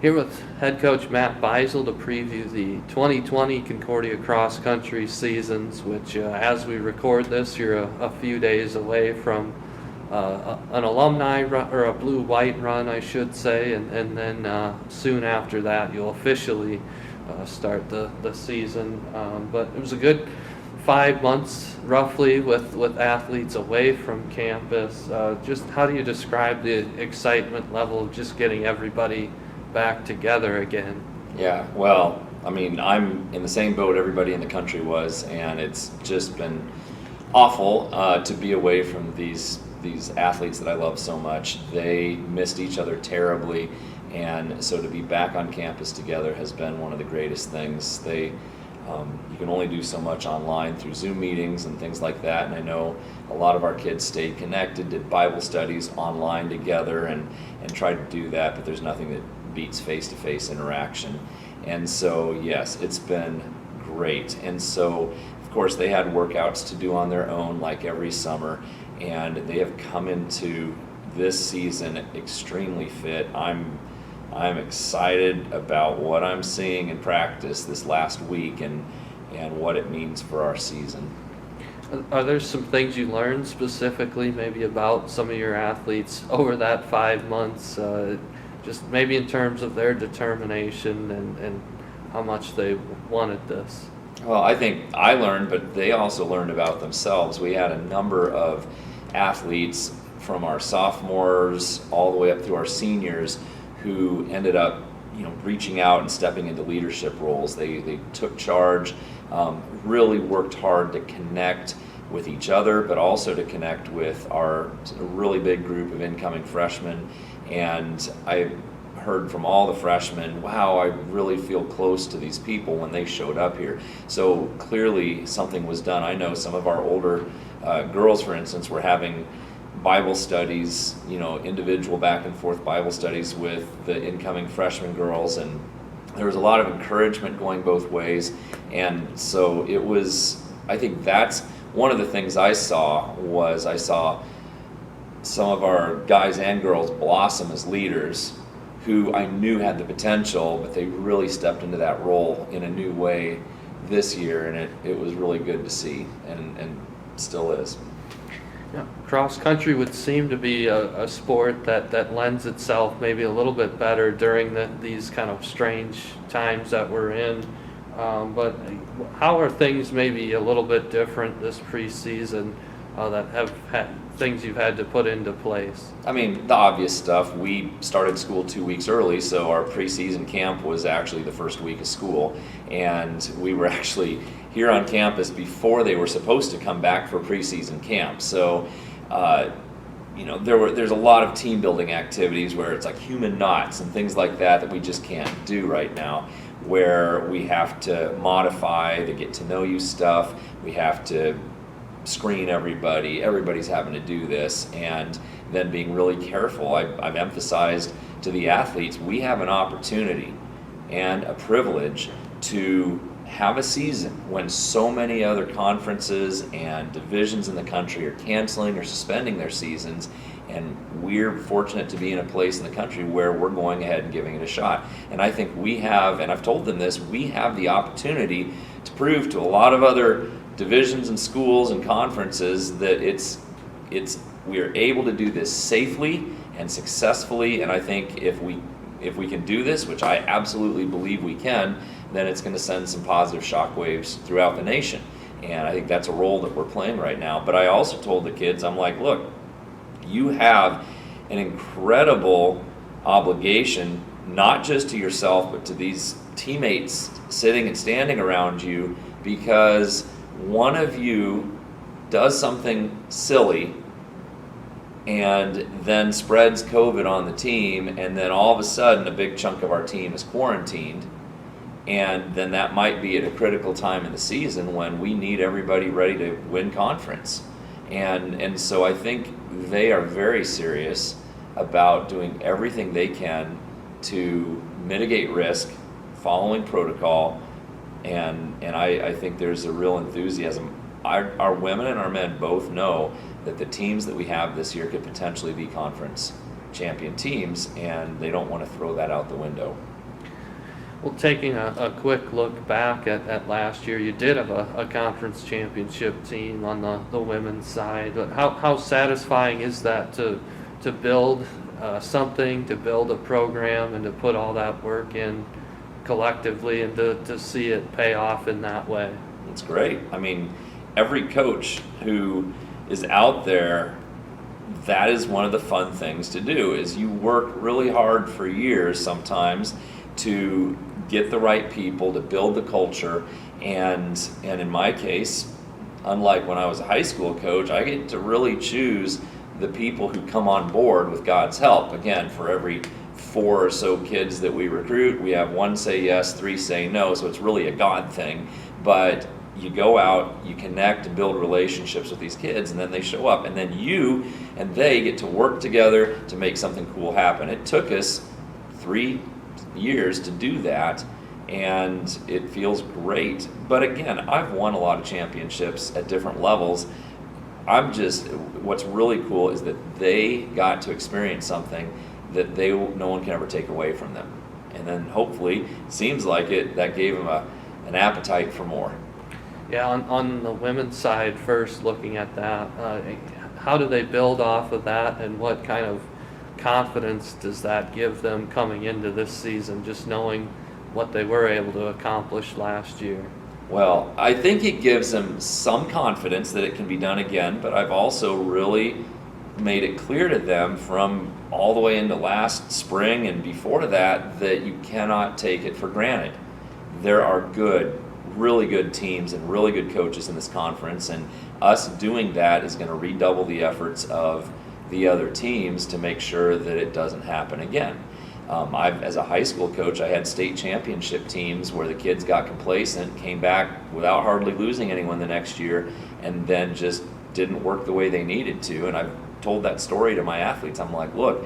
Here with head coach Matt Beisel to preview the 2020 Concordia cross country seasons, which as we record this, you're a few days away from an alumni run, or a blue-white run, I should say, and then soon after that you'll officially start the season. But it was a good 5 months roughly with athletes away from campus. Just how do you describe the excitement level of just getting everybody back together again? Yeah, well, I mean, I'm in the same boat everybody in the country was, and it's just been awful to be away from these athletes that I love so much. They missed each other terribly, and so to be back on campus together has been one of the greatest things. You can only do so much online through Zoom meetings and things like that, and I know a lot of our kids stayed connected, did Bible studies online together, and tried to do that, but there's nothing that beats face-to-face interaction. And so, yes, it's been great. And so, of course, they had workouts to do on their own like every summer, and they have come into this season extremely fit. I'm excited about what I'm seeing in practice this last week and what it means for our season. Are there some things you learned specifically maybe about some of your athletes over that 5 months, just maybe in terms of their determination and how much they wanted this? Well, I think I learned, but they also learned about themselves. We had a number of athletes from our sophomores all the way up through our seniors who ended up, reaching out and stepping into leadership roles. They took charge, really worked hard to connect with each other, but also to connect with our really big group of incoming freshmen. And I heard from all the freshmen, wow, I really feel close to these people when they showed up here. So clearly something was done. I know some of our older girls, for instance, were having Bible studies, individual back and forth Bible studies with the incoming freshman girls, and there was a lot of encouragement going both ways. And so it was, I think that's one of the things I saw some of our guys and girls blossom as leaders who I knew had the potential, but they really stepped into that role in a new way this year, and it was really good to see, and still is. Yeah. Cross country would seem to be a sport that lends itself maybe a little bit better during these kind of strange times that we're in. But how are things maybe a little bit different this preseason that have had things you've had to put into place? I mean, the obvious stuff. We started school 2 weeks early, so our preseason camp was actually the first week of school, and we were actually here on campus before they were supposed to come back for preseason camp. So, there's a lot of team building activities where it's like human knots and things like that we just can't do right now, where we have to modify the get to know you stuff. We have to screen everybody's having to do this, and then being really careful. I've emphasized to the athletes, we have an opportunity and a privilege to have a season when so many other conferences and divisions in the country are canceling or suspending their seasons, and we're fortunate to be in a place in the country where we're going ahead and giving it a shot. And I think we have, and I've told them this, we have the opportunity to prove to a lot of other divisions and schools and conferences that we are able to do this safely and successfully. And I think if we can do this, which I absolutely believe we can, then it's going to send some positive shockwaves throughout the nation. And I think that's a role that we're playing right now. But I also told the kids, I'm like, look, you have an incredible obligation, not just to yourself, but to these teammates sitting and standing around you, because one of you does something silly and then spreads COVID on the team, and then all of a sudden a big chunk of our team is quarantined, and then that might be at a critical time in the season when we need everybody ready to win conference. And so I think they are very serious about doing everything they can to mitigate risk, following protocol, and I think there's a real enthusiasm. Our women and our men both know that the teams that we have this year could potentially be conference champion teams, and they don't want to throw that out the window. Well, taking a quick look back at last year, you did have a conference championship team on the women's side. But how satisfying is that to build something, to build a program, and to put all that work in collectively, and to see it pay off in that way? It's great. I mean, every coach who is out there, that is one of the fun things to do, is you work really hard for years sometimes to get the right people, to build the culture, and in my case, unlike when I was a high school coach, I get to really choose the people who come on board with God's help. Again, for every 4 or so kids that we recruit, we have 1 say yes, 3 say no, so it's really a God thing. But you go out, you connect and build relationships with these kids, and then they show up, and then you and they get to work together to make something cool happen. It took us 3 years to do that, and it feels great. But again, I've won a lot of championships at different levels. What's really cool is that they got to experience something that no one can ever take away from them. And then hopefully, it seems like that gave them an appetite for more. Yeah, on the women's side first, looking at that, how do they build off of that, and what kind of confidence does that give them coming into this season, just knowing what they were able to accomplish last year? Well, I think it gives them some confidence that it can be done again, but I've also really made it clear to them from all the way into last spring and before that you cannot take it for granted. There are really good teams and really good coaches in this conference, and us doing that is going to redouble the efforts of the other teams to make sure that it doesn't happen again. As a high school coach, I had state championship teams where the kids got complacent, came back without hardly losing anyone the next year, and then just didn't work the way they needed to. And I've told that story to my athletes. I'm like, look,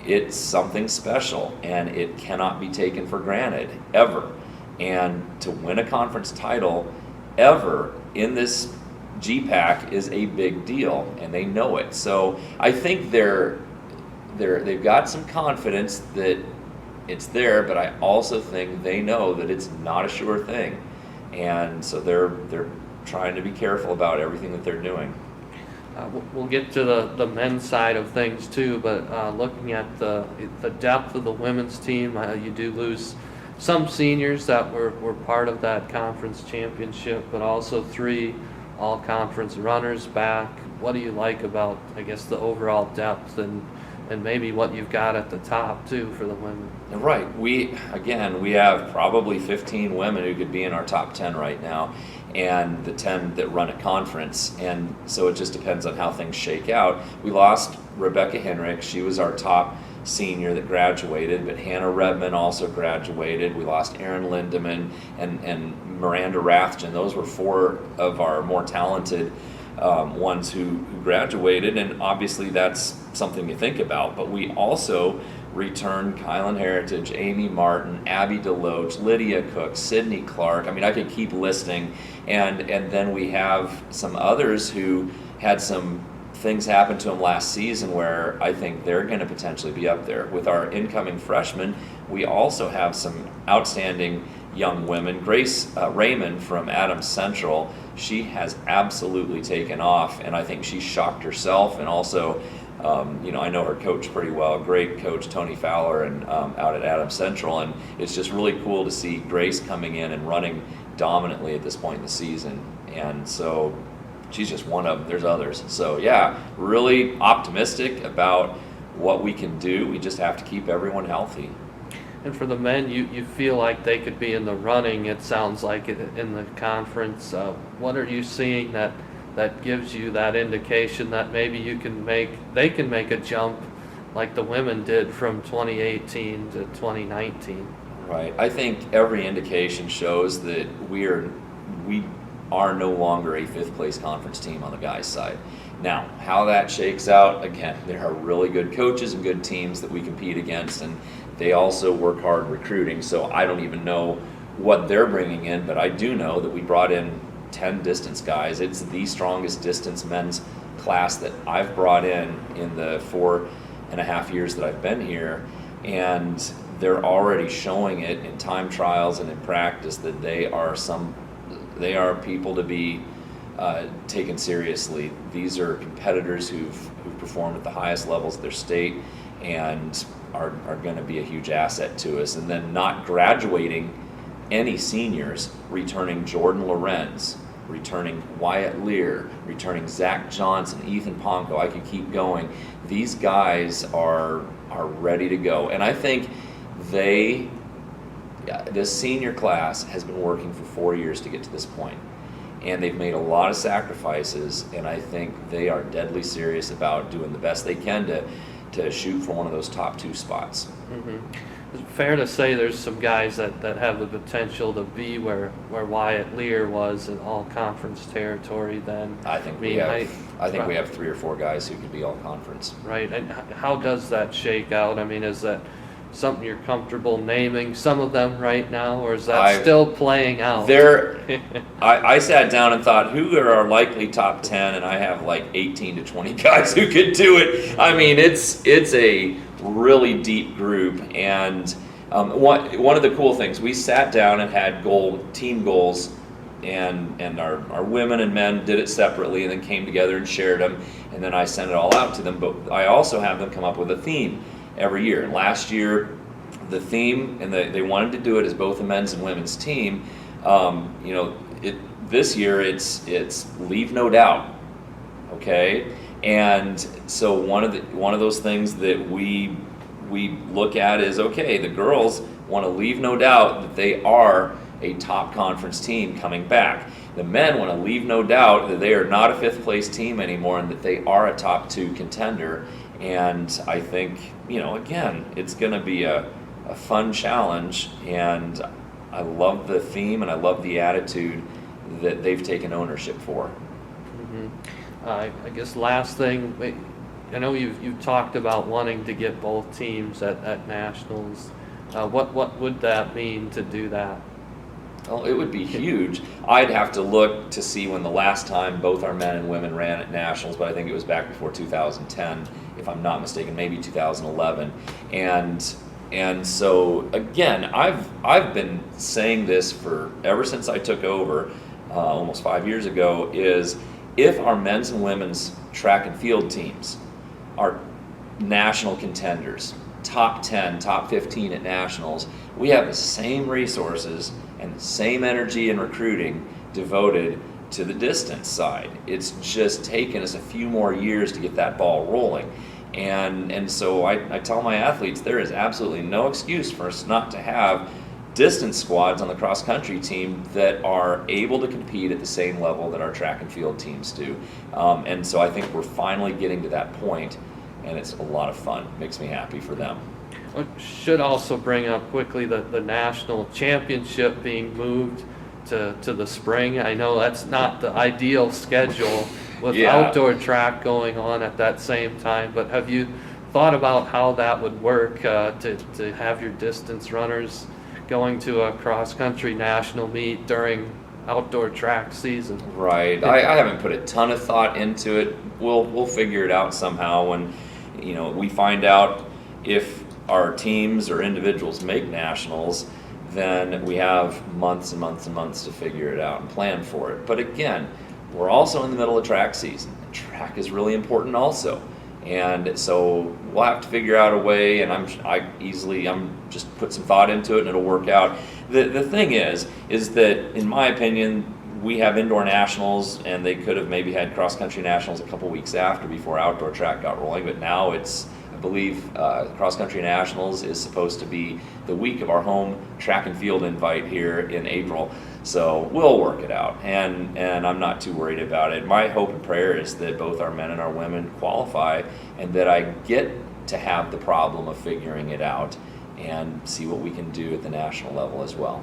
it's something special, and it cannot be taken for granted, ever. And to win a conference title ever in this GPAC is a big deal, and they know it. So I think they've got some confidence that it's there, but I also think they know that it's not a sure thing, and so they're trying to be careful about everything that they're doing. We'll get to the men's side of things too, but looking at the depth of the women's team, you do lose some seniors that were part of that conference championship, but also 3 all-conference runners back. What do you like about, I guess, the overall depth and maybe what you've got at the top too for the women? Right. We have probably 15 women who could be in our top 10 right now, and the 10 that run a conference. And so it just depends on how things shake out. We lost Rebecca Henrik. She was our top senior that graduated, but Hannah Redman also graduated. We lost Erin Lindemann and Miranda Rathjen. Those were 4 of our more talented ones who graduated, and obviously that's something to think about. But we also returned Kylan Heritage, Amy Martin, Abby DeLoach, Lydia Cook, Sydney Clark. I mean, I could keep listing, and then we have some others who had some things happen to them last season where I think they're going to potentially be up there. With our incoming freshmen, we also have some outstanding young women. Grace Raymond from Adams Central, she has absolutely taken off, and I think she shocked herself, and also I know her coach pretty well, great coach Tony Fowler, and out at Adams Central, and it's just really cool to see Grace coming in and running dominantly at this point in the season. And so she's just one of them. There's others. So yeah, really optimistic about what we can do. We just have to keep everyone healthy. And for the men, you feel like they could be in the running, it sounds like, in the conference. What are you seeing that gives you that indication that maybe they can make a jump like the women did from 2018 to 2019? Right. I think every indication shows that we are no longer a 5th place conference team on the guys' side. Now, how that shakes out, again, there are really good coaches and good teams that we compete against, and they also work hard recruiting, so I don't even know what they're bringing in, but I do know that we brought in 10 distance guys. It's the strongest distance men's class that I've brought in the 4.5 years that I've been here, and they're already showing it in time trials and in practice that they are people to be taken seriously. These are competitors who've performed at the highest levels of their state and are going to be a huge asset to us. And then not graduating any seniors, returning Jordan Lorenz, returning Wyatt Lear, returning Zach Johnson, Ethan Ponko, I could keep going. These guys are ready to go. And I think this senior class has been working for 4 years to get to this point. And they've made a lot of sacrifices, and I think they are deadly serious about doing the best they can to shoot for one of those top 2 spots. Mm-hmm. Is it fair to say there's some guys that have the potential to be where Wyatt Lear was in all conference territory then? I think we have 3 or 4 guys who could be all conference. Right, and how does that shake out? I mean, is that something you're comfortable naming some of them right now, or is that still playing out? I sat down and thought, who are our likely top 10, and I have like 18 to 20 guys who could do it. I mean, it's a really deep group, and one of the cool things, we sat down and had team goals, and our women and men did it separately and then came together and shared them, and then I sent it all out to them, but I also have them come up with a theme every year. And last year, the theme, and they wanted to do it as both a men's and women's team. This year it's leave no doubt. Okay, and so one of those things that we look at is, okay, the girls want to leave no doubt that they are a top conference team coming back. The men want to leave no doubt that they are not a 5th place team anymore and that they are a top 2 contender. And I think, again, it's going to be a fun challenge, and I love the theme and I love the attitude that they've taken ownership for. Mm-hmm. I guess last thing, I know you've talked about wanting to get both teams at nationals. What would that mean to do that? Well, it would be huge. I'd have to look to see when the last time both our men and women ran at nationals, but I think it was back before 2010, if I'm not mistaken, maybe 2011. And so again, I've been saying this for ever since I took over, almost 5 years ago, is if our men's and women's track and field teams are national contenders, top 10, top 15 at nationals, we have the same resources and the same energy and recruiting devoted to the distance side. It's just taken us a few more years to get that ball rolling. And so I tell my athletes, there is absolutely no excuse for us not to have distance squads on the cross-country team that are able to compete at the same level that our track and field teams do. And so I think we're finally getting to that point, and it's a lot of fun. It makes me happy for them. I should also bring up quickly the national championship being moved to the spring. I know that's not the ideal schedule with outdoor track going on at that same time, but have you thought about how that would work to have your distance runners going to a cross-country national meet during outdoor track season? Right. I haven't put a ton of thought into it. We'll figure it out somehow when we find out if our teams or individuals make nationals. Then we have months and months and months to figure it out and plan for it. But again, we're also in the middle of track season. Track is really important also. And so we'll have to figure out a way, and I'm just put some thought into it and it'll work out. The thing is that in my opinion, we have indoor nationals, and they could have maybe had cross-country nationals a couple weeks after before outdoor track got rolling, but now I believe cross-country nationals is supposed to be the week of our home track and field invite here in April. So we'll work it out, and I'm not too worried about it. My hope and prayer is that both our men and our women qualify, and that I get to have the problem of figuring it out and see what we can do at the national level as well.